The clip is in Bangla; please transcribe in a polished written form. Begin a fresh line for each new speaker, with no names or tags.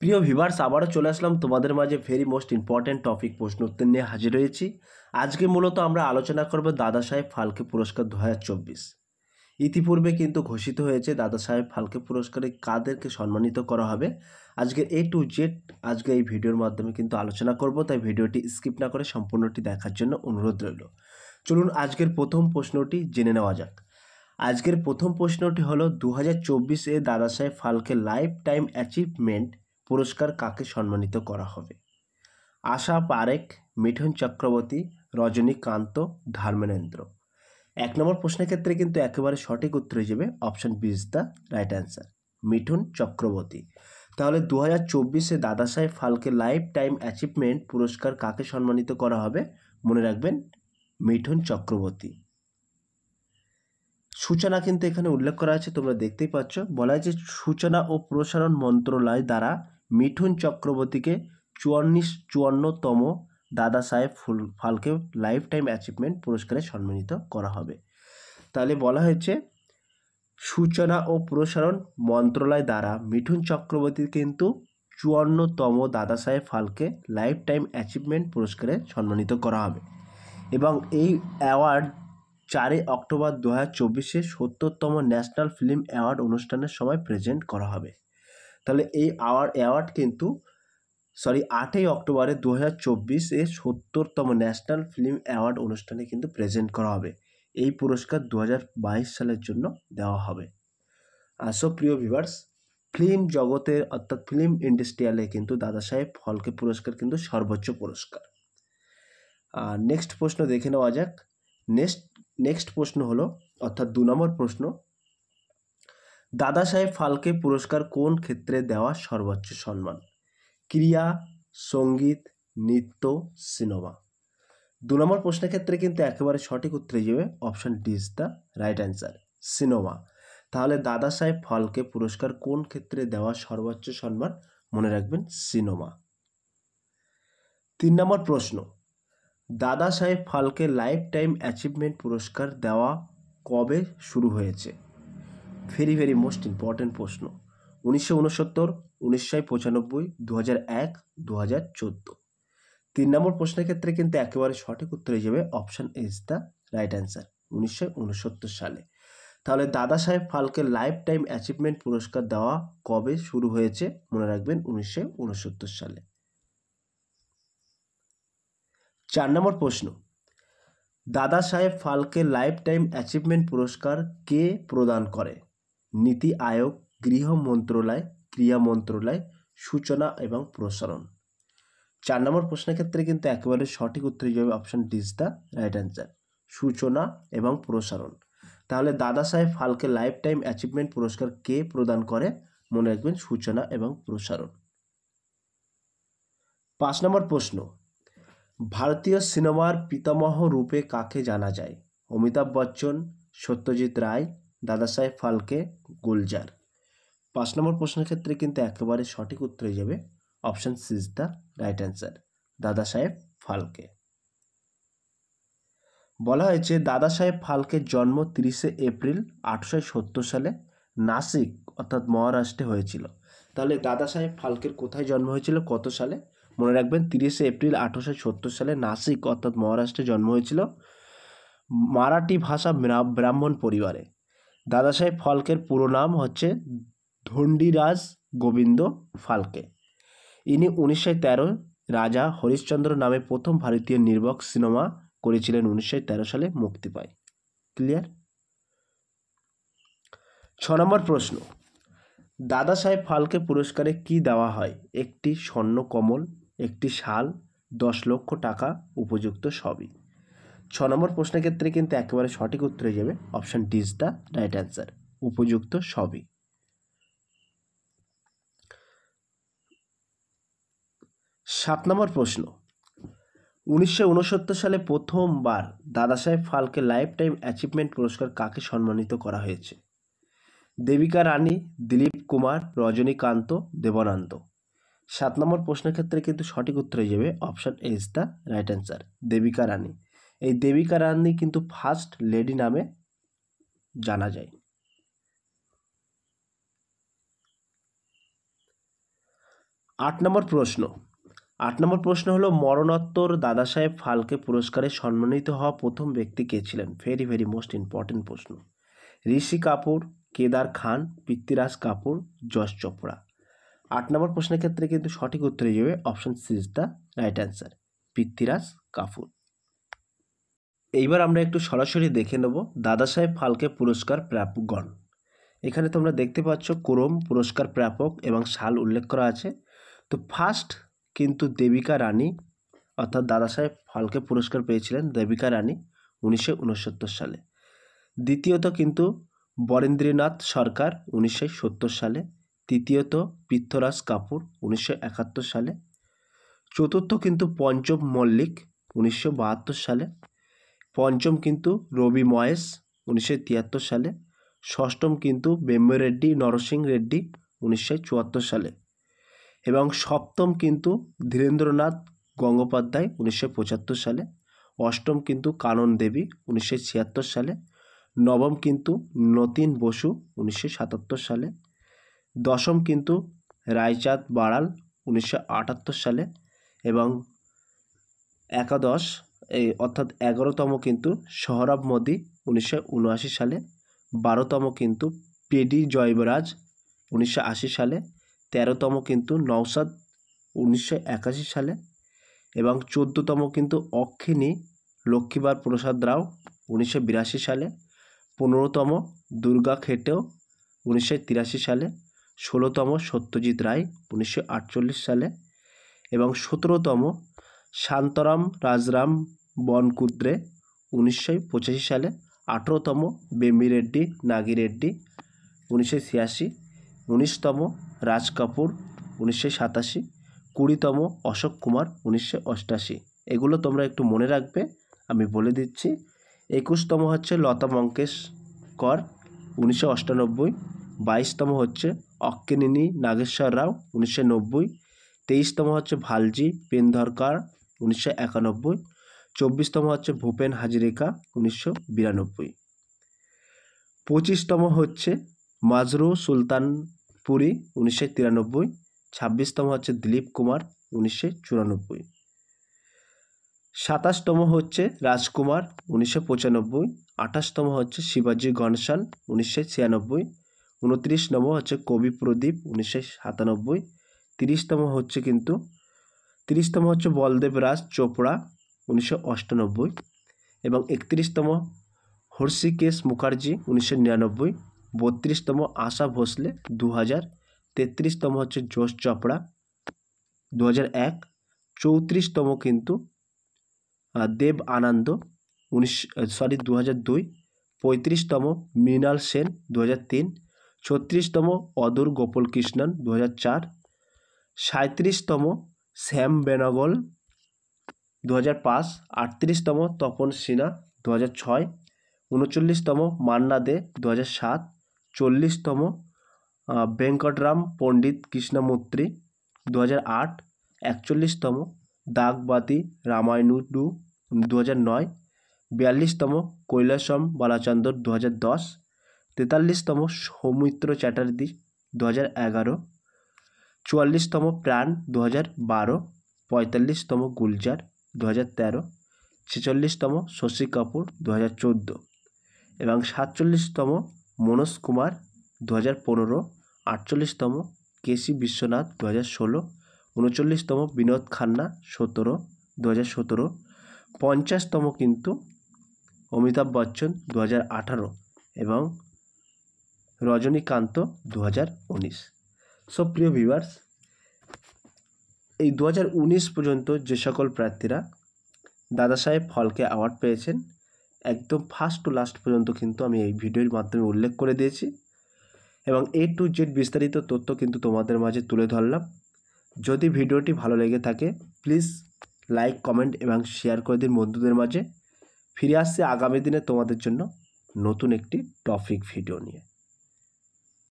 প্রিয় ভিউয়ার্স, আবারও চলে আসলাম তোমাদের মাঝে ভেরি মোস্ট ইম্পর্ট্যান্ট টপিক প্রশ্ন উত্তর নিয়ে হাজির হয়েছি। আজকে মূলত আমরা আলোচনা করব দাদা সাহেব ফালকে পুরস্কার 2024। ইতিপূর্বে কিন্তু ঘোষিত হয়েছে দাদা সাহেব ফালকে পুরস্কারে কাদেরকে সম্মানিত করা হবে। আজকে এ টু জেড আজকে এই ভিডিওর মাধ্যমে কিন্তু আলোচনা করব, তাই ভিডিওটি স্কিপ না করে সম্পূর্ণটি দেখার জন্য অনুরোধ রইল। চলুন আজকের প্রথম প্রশ্নটি জেনে নেওয়া যাক। আজকের প্রথম প্রশ্নটি হলো 2024-এ দাদা Saheb Phalke life time achievement পুরস্কার কাকে সম্মানিত করা হবে? আশা পারেখ, মিঠুন চক্রবর্তী, রজনীকান্ত, ধর্মেন্দ্র। এক নম্বর প্রশ্নের ক্ষেত্রে কিন্তু একেবারে সঠিক উত্তর হয়ে যাবে option B is the right answer, Mithun Chakraborty. তাহলে 2024-এ দাদা Saheb Phalke life time achievement পুরস্কার কাকে সম্মানিত করা হবে? মনে রাখবেন, মিঠুন চক্রবর্তী। সূচনা কিন্তু এখানে উল্লেখ করা আছে, তোমরা দেখতেই পাচ্ছ। বলা হয়েছে সূচনা ও প্রসারণ মন্ত্রণালয় দ্বারা মিঠুন চক্রবর্তীকে 54তম দাদা Saheb Phalke life time achievement পুরস্কারে সম্মানিত করা হবে। তাহলে বলা হয়েছে সূচনা ও প্রসারণ মন্ত্রণালয় দ্বারা মিঠুন চক্রবর্তীকে কিন্তু 54তম দাদা Saheb Phalke life time achievement পুরস্কারে সম্মানিত করা হবে এবং এই অ্যাওয়ার্ড 4 অক্টোবর 2024-এ 70তম ন্যাশনাল ফিল্ম অ্যাওয়ার্ড অনুষ্ঠানের সময় প্রেজেন্ট করা হবে। তাহলে এই অ্যাওয়ার্ড কিন্তু 8 অক্টোবরে 2024-এ 70তম ন্যাশনাল ফিল্ম অ্যাওয়ার্ড অনুষ্ঠানে কিন্তু প্রেজেন্ট করা হবে। এই পুরস্কার 2022 সালের জন্য দেওয়া হবে। সো প্রিয় ভিউয়ার্স, ফিল্ম জগতের অর্থাৎ ফিল্ম ইন্ডাস্ট্রিয়ালে কিন্তু দাদা সাহেব ফালকে পুরস্কার কিন্তু সর্বোচ্চ পুরস্কার। নেক্সট প্রশ্ন দেখে নেওয়া যাক। নেক্সট প্রশ্ন হলো অর্থাৎ 2 নম্বর প্রশ্ন, দাদা সাহেব ফালকে পুরস্কার কোন ক্ষেত্রে দেওয়া সর্বোচ্চ সম্মান? ক্রীড়া, সঙ্গীত, নৃত্য, সিনেমা। 2 নম্বর প্রশ্নের ক্ষেত্রে কিন্তু একেবারে সঠিক উত্তর হয়ে যাবে option D is the right answer, cinema. তাহলে দাদা সাহেব ফালকে পুরস্কার কোন ক্ষেত্রে দেওয়া সর্বোচ্চ সম্মান? মনে রাখবেন, সিনেমা। 3 নম্বর প্রশ্ন, দাদা Saheb Phalke life time achievement পুরস্কার দেওয়া কবে শুরু হয়েছে? ভেরি মোস্ট ইম্পর্ট্যান্ট প্রশ্ন। 1969, 1995, 2001, 2014। 3 নম্বর প্রশ্নের ক্ষেত্রে কিন্তু একেবারে সঠিক উত্তর হয়ে যাবে option is the right answer, 1969 সালে। তাহলে দাদা Saheb Phalke life time achievement পুরস্কার দেওয়া কবে শুরু হয়েছে? মনে রাখবেন, 1969 সালে। 4 নম্বর প্রশ্ন, দাদা Saheb Phalke life time achievement পুরস্কার কে প্রদান করে? নীতি আয়োগ, গৃহ মন্ত্রণালয়, ক্রীড়া মন্ত্রণালয়, সূচনা এবং প্রসারণ। 4 নম্বর প্রশ্নের ক্ষেত্রে কিন্তু একেবারে সঠিক উত্তর হয়ে যাবে option D is the right answer, সূচনা এবং প্রসারণ। তাহলে দাদা Saheb Phalke life time achievement পুরস্কার কে প্রদান করে? মনে রাখবেন, সূচনা এবং প্রসারণ। 5 নম্বর প্রশ্ন, ভারতীয় সিনেমার পিতামহ রূপে কাকে জানা যায়? অমিতাভ বচ্চন, সত্যজিৎ রায়, দাদা সাহেব ফালকে, গুলজার। 5 নম্বর প্রশ্নের ক্ষেত্রে কিন্তু একেবারে সঠিক উত্তর হয়ে যাবে option C is the right answer, Dada Saheb Phalke. বলা হয়েছে দাদা সাহেব ফালকের জন্ম 30 এপ্রিল 1870 সালে নাসিক অর্থাৎ মহারাষ্ট্রে হয়েছিল। তাহলে দাদা সাহেব ফালকের কোথায় জন্ম হয়েছিল, কত সালে? মনে রাখবেন, 30 এপ্রিল 1870 সালে নাসিক অর্থাৎ মহারাষ্ট্রে জন্ম হয়েছিল, মারাঠি ভাষা ব্রাহ্মণ পরিবারে। দাদা সাহেব ফালকের পুরো নাম হচ্ছে ধন্ডিরাজ গোবিন্দ ফালকে। ইনি 1913 রাজা হরিশ্চন্দ্র নামে প্রথম ভারতীয় নির্বাক সিনেমা করেছিলেন, 1913 সালে মুক্তি পায়। ক্লিয়ার? 6 নম্বর প্রশ্ন, দাদা সাহেব ফালকে পুরস্কারে কি দেওয়া হয়? একটি স্বর্ণ কমল, একটি শাল, 10 লক্ষ টাকা, উপযুক্ত সবই। 6 নম্বর প্রশ্নের ক্ষেত্রে কিন্তু একেবারে সঠিক উত্তর হয়ে যাবে option D is the right answer, উপযুক্ত সবই। 7 নম্বর প্রশ্ন, 1969 সালে প্রথমবার দাদা Saheb Phalke life time achievement পুরস্কার কাকে সম্মানিত করা হয়েছে? দেবিকা রানী, দিলীপ কুমার, রজনীকান্ত, দেবানন্দ। 7 নম্বর প্রশ্নের ক্ষেত্রে কিন্তু সঠিক উত্তর হয়ে যাবে option A is the right answer, Devika Rani. এই দেবিকা রানী কিন্তু ফার্স্ট লেডি নামে জানা যায়। 8 নম্বর প্রশ্ন হলো মরণোত্তর দাদাসাহেব ফালকে পুরস্কারে সম্মানিত হওয়া প্রথম ব্যক্তি কে ছিলেন? ভেরি ভেরি মোস্ট ইম্পর্টেন্ট প্রশ্ন। ঋষি কাপুর, কেদার খান, পৃথ্বীরাজ কাপুর, যশ চোপড়া। 8 নম্বর প্রশ্নের ক্ষেত্রে কিন্তু সঠিক উত্তর হয়ে যাবে option C is the right answer, Prithviraj Kapoor. এইবার আমরা একটু সরাসরি দেখে নেব দাদাসাহেব ফালকে পুরস্কার প্রাপকগণ। এখানে তোমরা দেখতে পাচ্ছ ক্রম, পুরস্কার প্রাপক এবং সাল উল্লেখ করা আছে। তো ফার্স্ট কিন্তু দেবিকা রানী, অর্থাৎ দাদাসাহেব ফালকে পুরস্কার পেয়েছিলেন দেবিকা রানী 1969 সালে। দ্বিতীয়ত কিন্তু বরেন্দ্রনাথ সরকার 1970 সালে। তৃতীয়ত পৃথ্বীরাজ কাপুর 1971 সালে। চতুর্থ কিন্তু পঞ্চম মল্লিক 1972 সালে। পঞ্চম কিন্তু রবি মহেশ 1973 সালে। ষষ্ঠম কিন্তু বেম্বরেড্ডি নরসিং রেড্ডি 1974 সালে। এবং সপ্তম কিন্তু ধীরেন্দ্রনাথ গঙ্গোপাধ্যায় 1975 সালে। অষ্টম কিন্তু কানন দেবী 1976 সালে। নবম কিন্তু নতীন বসু 1977 সালে। দশম কিন্তু রায়চাঁদ বাড়াল 1978 সালে। এবং একাদশ অর্থাৎ 11তম কিন্তু সোহরাব মোদি 1979 সালে। 12তম কিন্তু পেডি জয়বরাজ 1980 সালে। 13তম কিন্তু নওশাদ 1981 সালে। এবং 14তম কিন্তু অক্ষিণী লক্ষ্মীবার প্রসাদ রাও 1982 সালে। 15তম দুর্গা খেটেও 1983 সালে। 16তম সত্যজিৎ রায় 1948 সালে। এবং 17তম শান্তরাম রাজরাম বনকুদ্রে 1985 সালে। 18তম বেম্বিরেড্ডি নাগিরেড্ডি 1986। 19তম রাজ কাপুর 1987। 20তম অশোক কুমার 1988। এগুলো তোমরা একটু মনে রাখবে, আমি বলে দিচ্ছি। 21তম হচ্ছে লতা মঙ্গেশকর 1998। 22তম হচ্ছে অক্কিনেনি নাগেশ্বর রাও 1990। 23তম হচ্ছে ভালজি পেনধরকর 1991। 24তম হচ্ছে ভূপেন হাজরিকা 1992। 25তম হচ্ছে মাজরু সুলতানপুরি 1993। 26তম হচ্ছে দিলীপ কুমার 1994। 27তম হচ্ছে রাজকুমার 1995। 28তম হচ্ছে শিবাজি গণেশন 1996। 29তম হচ্ছে কবি প্রদীপ 1997। 30তম হচ্ছে বলদেব রাজ চোপড়া 1998। এবং 31তম হর্ষিকেশ মুখার্জি 1999। 32তম আশা ভোসলে 2000। 33তম হচ্ছে যশ চোপড়া 2001। 34তম কিন্তু দেব আনন্দ 2002। 35তম মৃণাল সেন 2003। 36তম অদূর গোপালকৃষ্ণন 2004। 37তম শ্যাম বেনগল 2005। 38তম তপন সিনহা 2006। 39তম মান্না দে 2007। 40তম ভেঙ্কটরাম পণ্ডিত কৃষ্ণমূর্তি 2008। 41তম দাগবাতি রামায়ণুডু 2009। 42তম কৈলাসম বালাচন্দর 2010। 43তম সৌমিত্র চ্যাটার্জি 2011। 44তম প্রাণ 2012। 45তম গুলজার 2013। 46তম শশী কাপুর 2014। এবং 47তম মনোজ কুমার 2015। 48তম কেসি বিশ্বনাথ 2016। 39তম বিনোদ খান্না 2017। 50তম কিন্তু অমিতাভ বচ্চন 2018 এবং রজনীকান্ত 2019। সো প্রিয় ভিউয়ার্স, এই 2019 পর্যন্ত যে সকল প্রার্থীরা দাদাসাহেব ফালকে অ্যাওয়ার্ড পেয়েছেন একদম ফার্স্ট টু লাস্ট পর্যন্ত কিন্তু আমি এই ভিডিওর মাধ্যমে উল্লেখ করে দিয়েছি এবং A to Z বিস্তারিত তথ্য কিন্তু তোমাদের মাঝে তুলে ধরলাম। যদি ভিডিওটি ভালো লেগে থাকে প্লিজ লাইক, কমেন্ট এবং শেয়ার করে দিন বন্ধুদের মাঝে। ফিরে আসছে আগামী দিনে তোমাদের জন্য নতুন একটি টপিক ভিডিও নিয়ে।